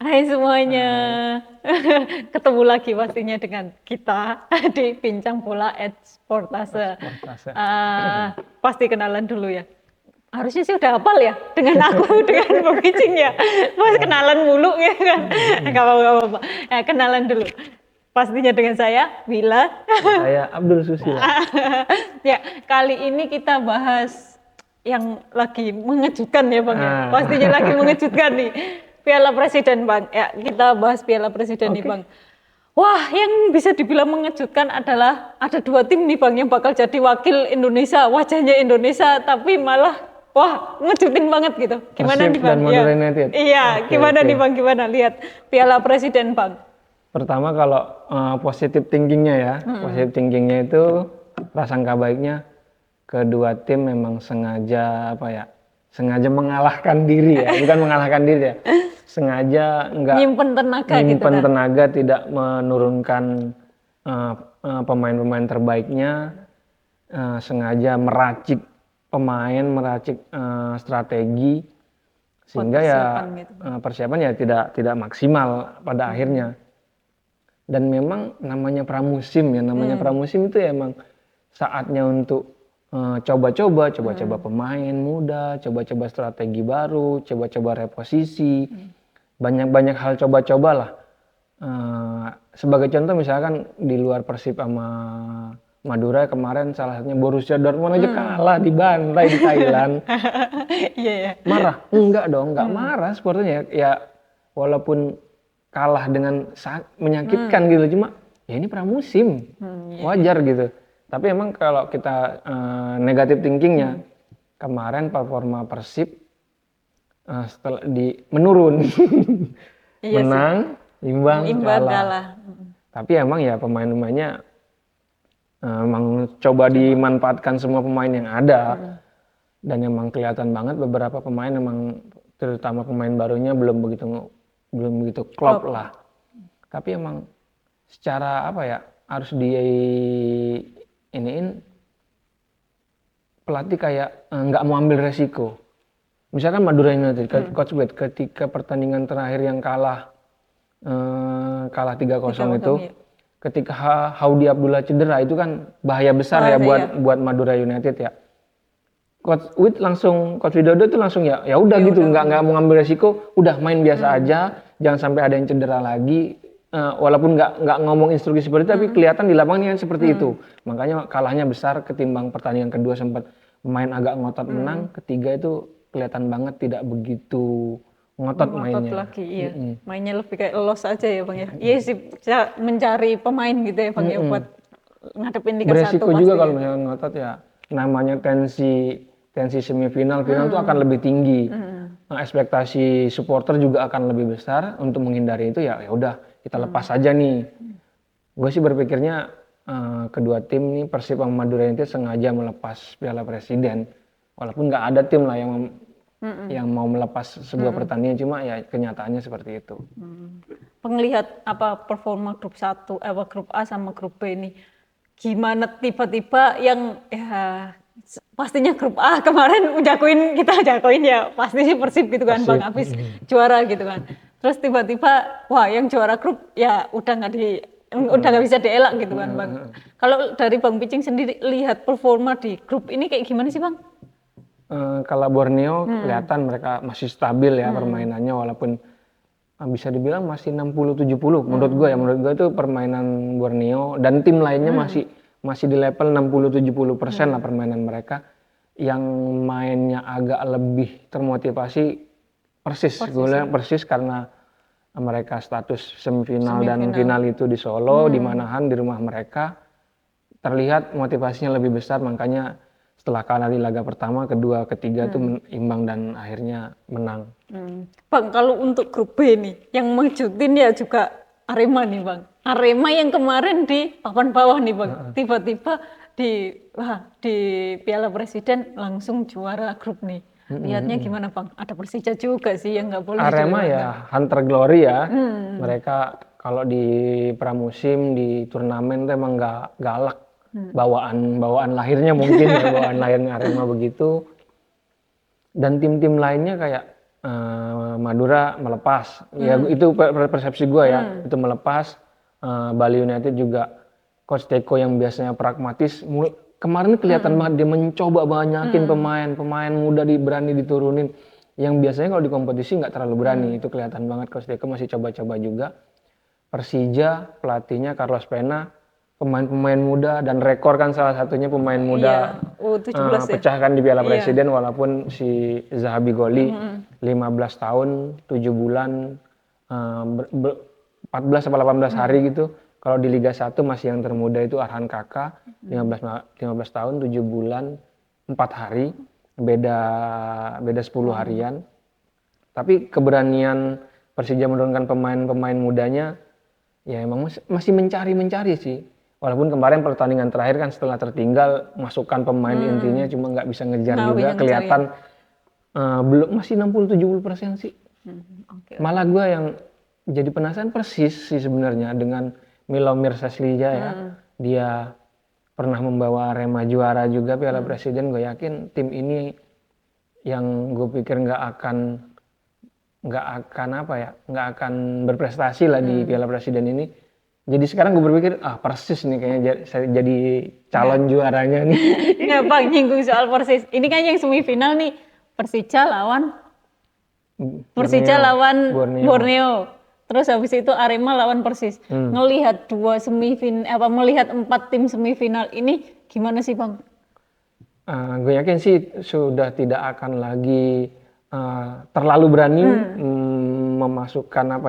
Hai semuanya, Hai, ketemu lagi pastinya dengan kita di Bincang Bola Sportase. Sportase. Pasti kenalan dulu ya. Harusnya sih udah hafal ya dengan aku, dengan pembincing ya. Pas Ya, kenalan mulu ya kan. mm, Gak apa-apa. Kenalan dulu. Pastinya dengan saya, Wila. dan saya Abdul Susila. Ya, kali ini kita bahas yang lagi mengejutkan ya Bang ya. Pastinya lagi Ah. mengejutkan nih. Piala Presiden Bang. Ya, kita bahas Piala Presiden nih Oke. Bang. Wah, yang bisa dibilang mengejutkan adalah ada dua tim nih Bang yang bakal jadi wakil Indonesia, wajahnya Indonesia, tapi malah wah ngejutin banget gitu. Gimana Persib nih dan Bang? Ya, Madura United. iya, Oke, gimana oke. nih Bang? Gimana lihat Piala Presiden Bang? Pertama kalau positif thinkingnya ya, positif thinkingnya itu prasangka baiknya kedua tim memang sengaja apa ya, sengaja mengalahkan diri ya, bukan mengalahkan diri ya, sengaja nggak Nyimpen tenaga gitu nyimpen kan. tenaga, tidak menurunkan pemain-pemain terbaiknya, sengaja meracik pemain, meracik strategi Buat sehingga ya persiapan gitu. persiapan ya tidak maksimal pada akhirnya. Dan memang namanya pramusim ya, namanya pramusim itu ya emang saatnya untuk coba-coba pemain muda, coba-coba strategi baru, coba-coba reposisi, banyak-banyak hal coba-coba lah. Sebagai contoh misalkan di luar Persib sama Madura kemarin salah satunya Borussia Dortmund aja kalah dibantai di Thailand. Iya ya. Marah? Enggak dong, enggak marah supporternya. Ya walaupun kalah dengan menyakitkan gitu, cuma ya ini pramusim. Iya. Wajar gitu. Tapi emang kalau kita negatif thinkingnya, kemarin performa Persib setelah menurun. Iya sih. Menang, imbang, Imbang kalah. kalah. Tapi emang ya pemain-pemainnya emang coba dimanfaatkan semua pemain yang ada. Dan emang kelihatan banget beberapa pemain emang terutama pemain barunya belum begitu klop lah. Tapi emang secara apa ya harus di iniin pelatih kayak nggak mau ambil resiko. Misalkan Madura United, Coach Wade ketika pertandingan terakhir yang kalah 3-0 itu, Iya. ketika Haudi Abdullah cedera itu kan bahaya besar ya buat Madura United ya. Coach Widodo itu langsung ya udah gitu, nggak mau ngambil resiko, udah main biasa aja, jangan sampai ada yang cedera lagi. Walaupun nggak ngomong instruksi seperti itu, tapi kelihatan di lapangan kan seperti itu. Makanya kalahnya besar ketimbang pertandingan kedua sempat main agak ngotot menang, ketiga itu kelihatan banget tidak begitu ngotot mainnya. Lagi, iya. Mainnya lebih kayak los aja ya Bang ya. Iya sih, mencari pemain gitu ya Bang ya buat ngadepin Liga 1 Beresiko pasti. juga kalau misalnya ngotot ya. Namanya tensi semifinal, final itu akan lebih tinggi. Nah, ekspektasi supporter juga akan lebih besar. Untuk menghindari itu ya udah kita lepas aja nih. Gue sih berpikirnya kedua tim nih Persib sama Madura United sengaja melepas Piala Presiden. Walaupun nggak ada tim lah yang mau melepas sebuah pertandingan, cuma ya kenyataannya seperti itu. Penglihat apa performa grup 1, grup A sama grup B ini gimana tiba-tiba yang ya pastinya grup A kemarin kita jagoin ya pasti sih Persib gitu kan Bang, habis juara gitu kan. Terus tiba-tiba wah yang juara grup ya udah nggak bisa dielak gitu kan Bang. Kalau dari Bang Picing sendiri lihat performa di grup ini kayak gimana sih Bang? Kalau Borneo kelihatan mereka masih stabil ya permainannya, walaupun bisa dibilang masih 60-70 menurut gue itu permainan Borneo dan tim lainnya masih di level 60-70% lah permainan mereka. Yang mainnya agak lebih termotivasi Persis. Gue bilang Persis karena mereka status semifinal dan final itu di Solo, di Manahan, di rumah mereka, terlihat motivasinya lebih besar, makanya setelah kalah di laga pertama, kedua, ketiga tuh imbang dan akhirnya menang. Bang, kalau untuk grup B nih, yang mengejutkan ya juga Arema nih Bang. Arema yang kemarin di papan bawah nih Bang. Tiba-tiba di Piala Presiden langsung juara grup nih. Lihatnya gimana Bang? Ada Persija juga sih yang nggak boleh Arema dilewatkan. ya Hunter Glory ya. Mereka kalau di pramusim, di turnamen tuh emang nggak galak. Bawaan lahirnya mungkin ya, bawaan lahirnya Arema begitu. Dan tim-tim lainnya kayak Madura melepas. Ya itu persepsi gue ya, itu melepas. Bali United juga Coach Teko yang biasanya pragmatis, kemarin kelihatan banget dia mencoba banyakin pemain muda berani diturunin. Yang biasanya kalau di kompetisi nggak terlalu berani, itu kelihatan banget Coach Teko masih coba-coba juga. Persija pelatihnya Carlos Pena, pemain-pemain muda dan rekor kan salah satunya pemain muda U17 ya. pecahkan di Piala Presiden walaupun si Zahabi Goli 15 tahun 7 bulan 14 atau 18 hari gitu. Kalau di Liga 1 masih yang termuda itu Arhan Kaka 15 tahun 7 bulan 4 hari, beda 10 harian. Tapi keberanian Persija menurunkan pemain-pemain mudanya ya emang masih mencari sih. Walaupun kemarin pertandingan terakhir kan setelah tertinggal masukkan pemain intinya cuma nggak bisa ngejar juga, kelihatan belum, masih 60-70% sih. Malah gue yang jadi penasaran Persis sih sebenarnya dengan Milomir Saslija ya. Dia pernah membawa Arema juara juga Piala Presiden. Gue yakin tim ini yang gue pikir nggak akan berprestasi lah di Piala Presiden ini. Jadi sekarang gue berpikir Persis nih kayaknya jadi calon juaranya nih. Ya Bang, nyinggung soal Persis. Ini kan yang semifinal nih, Persija lawan Borneo. Terus habis itu Arema lawan Persis. Ngelihat melihat 4 tim semifinal ini gimana sih Bang? Gue yakin sih sudah tidak akan lagi terlalu berani memasukkan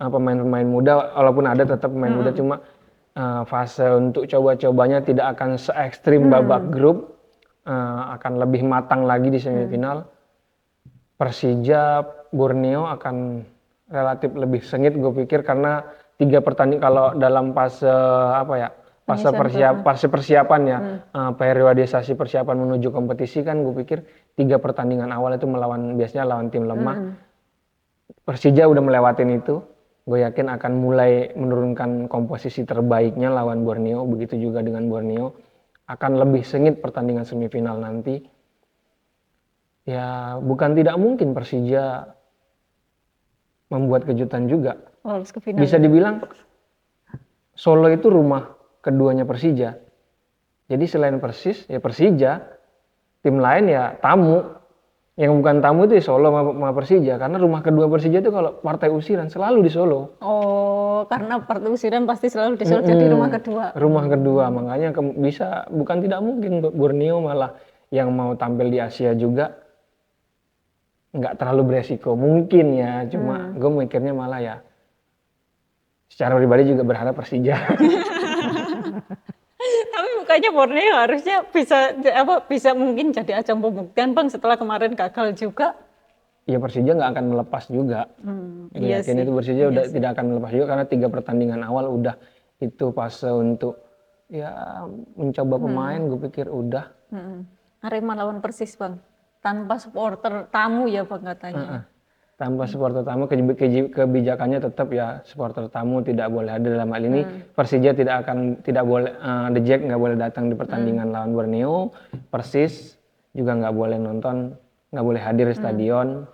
pemain-pemain muda, walaupun ada tetap pemain muda, cuma fase untuk coba-cobanya tidak akan se ekstrim babak grup, akan lebih matang lagi di semifinal. Persija Borneo akan relatif lebih sengit gue pikir, karena 3 pertandingan kalau dalam fase persiapan ya, periodisasi persiapan menuju kompetisi kan gue pikir 3 pertandingan awal itu biasanya lawan tim lemah. Persija udah melewatin itu. Gue yakin akan mulai menurunkan komposisi terbaiknya lawan Borneo. Begitu juga dengan Borneo. Akan lebih sengit pertandingan semifinal nanti. Ya bukan tidak mungkin Persija membuat kejutan juga. Bisa dibilang Solo itu rumah keduanya Persija. Jadi selain Persis ya Persija, tim lain ya tamu. Yang bukan tamu itu di Solo sama Persija, karena rumah kedua Persija itu kalau partai usiran selalu di Solo. Oh, karena partai usiran pasti selalu di Solo, jadi rumah kedua. Rumah kedua, makanya bisa, bukan tidak mungkin Borneo malah yang mau tampil di Asia juga nggak terlalu beresiko. Mungkin ya, cuma gue mikirnya malah ya secara pribadi juga berharap Persija. Tapi bukannya Borneo harusnya bisa mungkin jadi ajang pembuktian Bang, setelah kemarin gagal juga. Ya Persija nggak akan melepas juga. Yakin itu Persija udah tidak akan melepas juga, karena 3 pertandingan awal udah itu fase untuk ya mencoba pemain. Gue pikir udah. Arema lawan Persis Bang, tanpa supporter tamu ya Bang katanya. Tanpa supporter tamu, kebijakannya tetap ya supporter tamu tidak boleh hadir dalam hal ini. Persija tidak boleh, The Jack nggak boleh datang di pertandingan lawan Borneo. Persis juga nggak boleh nonton, nggak boleh hadir di stadion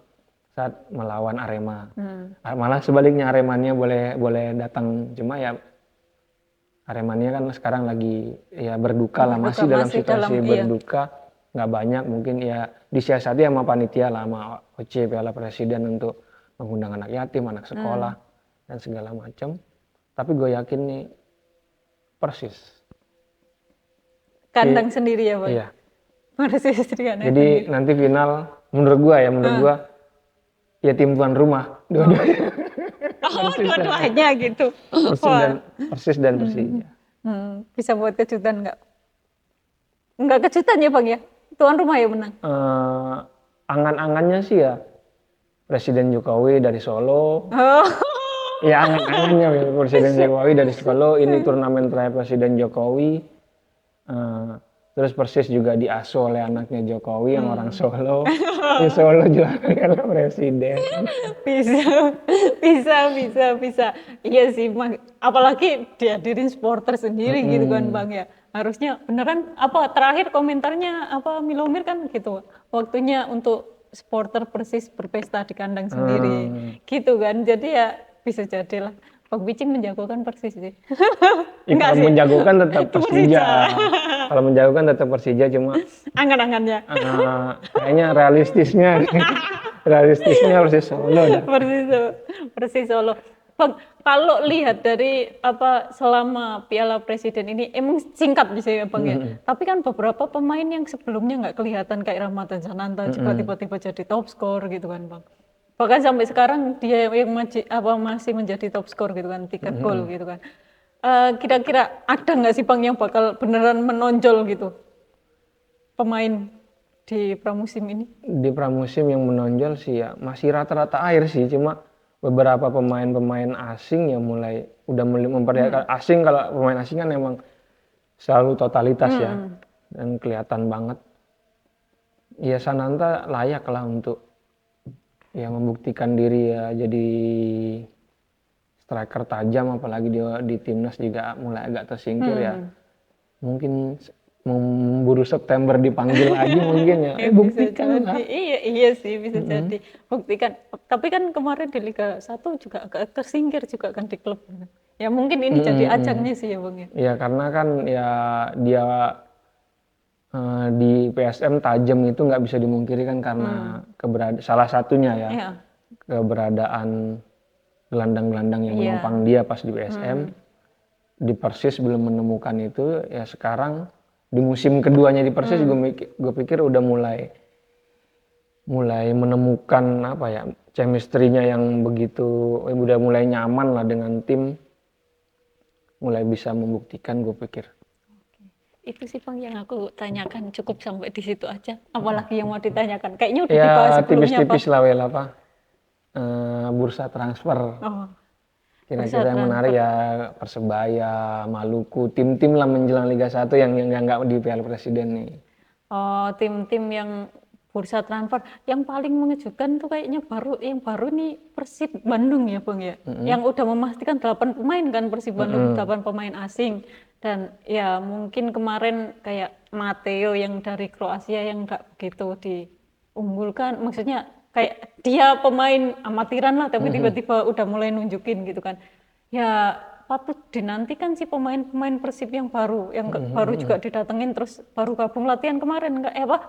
saat melawan Arema. Malah sebaliknya Aremania boleh datang, cuma ya Aremania kan sekarang lagi ya berduka lah, masih dalam situasi berduka. Nggak banyak, mungkin ya disiasati sama panitia lah, sama OC Piala Presiden untuk mengundang anak yatim, anak sekolah dan segala macam. Tapi gue yakin nih Persis kandang sendiri ya Bang. Iya. Persis kandang. Jadi nanti final menurut gue ya tim tuan rumah dua-duanya. Dua-duanya gitu. Persis dan Persija. Bisa buat kejutan nggak? Nggak kejutan ya Bang ya? Tuan rumah ya menang. Angan-angannya sih ya Presiden Jokowi dari Solo. Ya angan-angannya Presiden Jokowi dari Solo. Ini turnamen terakhir Presiden Jokowi. Terus Persis juga diasuh oleh anaknya Jokowi yang orang Solo. Di Solo juara karena Presiden. Bisa. Iya sih, apalagi dihadirin supporter sendiri gitu kan Bang ya. Harusnya beneran terakhir komentarnya Milomir kan gitu. Waktunya untuk supporter Persis berpesta di kandang sendiri, gitu kan. Jadi ya bisa jadilah Bang Bicing menjagokan Persis sih. Ya, Enggak kalau sih, menjagokan tetap Persija. Persija. Kalau menjagokan tetap Persija, cuma Angan-angannya. kayaknya realistisnya Persis Solo dah. Persis Solo. Bang, kalau lihat dari apa selama Piala Presiden ini emang singkat bisa ya Bang ya. Tapi kan beberapa pemain yang sebelumnya nggak kelihatan kayak Ramadhan Sananta juga tiba-tiba jadi top skor gitu kan Bang. Bahkan sampai sekarang dia yang masih menjadi top skor gitu kan, 3 gol gitu kan. Kira-kira ada nggak sih Bang yang bakal beneran menonjol gitu pemain di pramusim ini? Di pramusim yang menonjol sih ya masih rata-rata air sih, cuma beberapa pemain-pemain asing yang udah mulai memperlihatkan. Asing, kalau pemain asing kan emang selalu totalitas ya, dan kelihatan banget. Ya Sananta layak lah untuk ya membuktikan diri ya, jadi striker tajam, apalagi dia di timnas juga mulai agak tersingkir ya. Mungkin memburu September dipanggil lagi mungkin ya. Ya, bisa Buktikan lah. jadi. Iya sih bisa jadi. Buktikan. Tapi kan kemarin di Liga 1 juga agak tersingkir juga kan di klub. Ya mungkin ini jadi ajangnya sih ya Bang ya. Ya karena kan ya dia di PSM tajam itu nggak bisa dimungkiri kan, karena salah satunya ya Iya. keberadaan gelandang-gelandang yang Iya. menopang dia pas di PSM. Di Persis belum menemukan itu, ya sekarang di musim keduanya di Persis gue pikir udah mulai menemukan apa ya, chemistry-nya yang begitu, udah mulai nyaman lah dengan tim, mulai bisa membuktikan gue pikir. Itu sih Bang yang aku tanyakan, cukup sampai di situ aja. Apalagi yang mau ditanyakan. Kayaknya udah Ya dibahas sebelumnya tipis-tipis Pak. lah Wel, bursa transfer. Oh, bursa Kira-kira yang menarik transfer. ya Persebaya, Maluku, tim-tim lah menjelang Liga 1 yang nggak di Piala Presiden nih. Oh, tim-tim yang bursa transfer yang paling mengejutkan tuh kayaknya yang baru nih Persib Bandung ya Bang ya. Yang udah memastikan 8 pemain kan Persib Bandung, 8 pemain asing. Dan ya mungkin kemarin kayak Mateo yang dari Kroasia yang nggak begitu diunggulkan, maksudnya kayak dia pemain amatiran lah tapi tiba-tiba udah mulai nunjukin gitu kan. Ya patut dinantikan sih pemain-pemain Persib yang baru, yang baru juga didatengin terus baru gabung latihan kemarin,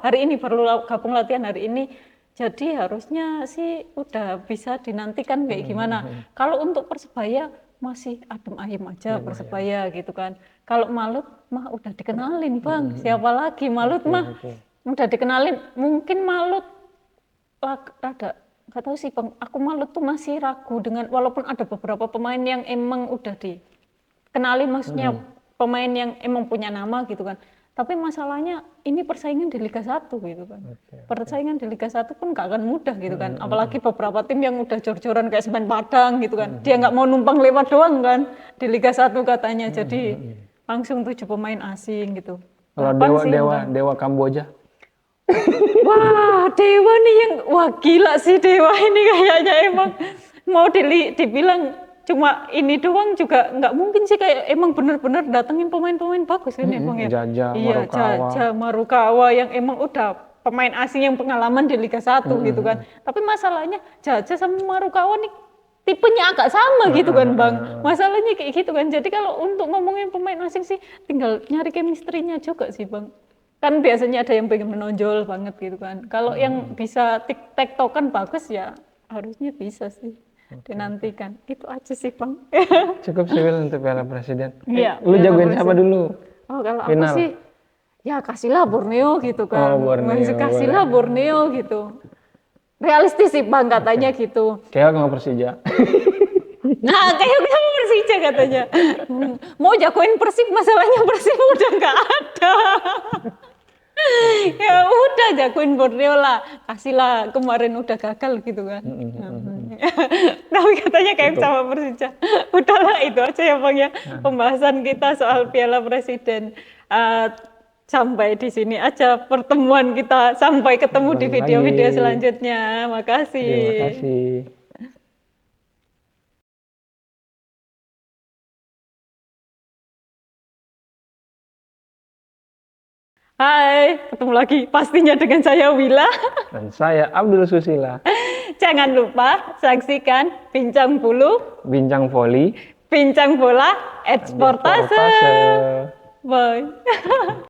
hari ini baru gabung latihan hari ini. Jadi harusnya sih udah bisa dinantikan kayak gimana. Kalau untuk Persebaya masih adem ayem aja Persebaya gitu kan. Kalau Malut mah udah dikenalin Bang, siapa lagi Malut mah udah dikenalin. Mungkin Malut rada nggak tahu sih Bang, aku Malut tuh masih ragu dengan, walaupun ada beberapa pemain yang emang udah dikenalin, maksudnya pemain yang emang punya nama gitu kan. Tapi masalahnya ini persaingan di Liga 1 gitu kan. Persaingan di Liga 1 pun gak akan mudah gitu kan. Apalagi beberapa tim yang udah jor-joran kayak Semen Padang gitu kan. Dia nggak mau numpang lewat doang kan di Liga 1 katanya. Jadi langsung 7 pemain asing gitu. Kalau 8 sih yang Dewa Kamboja. Wah, Dewa nih yang wah gila sih Dewa ini kayaknya emang mau dibilang cuma ini doang juga nggak mungkin sih, kayak emang bener-bener datengin pemain-pemain bagus kan ya Bang ya. Jaja, Iya, Marukawa. Jaja, Marukawa yang emang udah pemain asing yang pengalaman di Liga 1 gitu kan. Tapi masalahnya Jaja sama Marukawa nih tipenya agak sama gitu kan Bang. Masalahnya kayak gitu kan. Jadi kalau untuk ngomongin pemain asing sih tinggal nyari chemistry-nya juga sih Bang. Kan biasanya ada yang pengen menonjol banget gitu kan. Kalau yang bisa tektokan bagus ya harusnya bisa sih dinantikan. Itu aja sih Bang. Cukup sih Wil untuk Piala Presiden. Iya, Lu Piala jagoin siapa Presiden. dulu? Oh kalau aku Final. sih ya kasihlah Borneo gitu kan. Oh, Borneo, Masih kasihlah Borneo gitu. Realistis sih Bang katanya gitu. Kayak sama Persija. Nah kayak kamu Persija katanya. Mau jagoin Persib, masalahnya Persib udah nggak ada. Ya udah jagoin Borneo lah, kasihlah, kemarin udah gagal gitu kan. Tapi katanya kayak sama Persija. Udahlah itu aja ya Bang ya pembahasan kita soal Piala Presiden. Sampai di sini aja pertemuan kita, sampai ketemu di video-video selanjutnya. Makasih. Terima kasih. Hai, ketemu lagi pastinya dengan saya Wila. Dan saya Abdul Susila. Jangan lupa saksikan Bincang Bulu, Bincang Voli, Bincang Bola, Eksportase. Eksportase. Bye.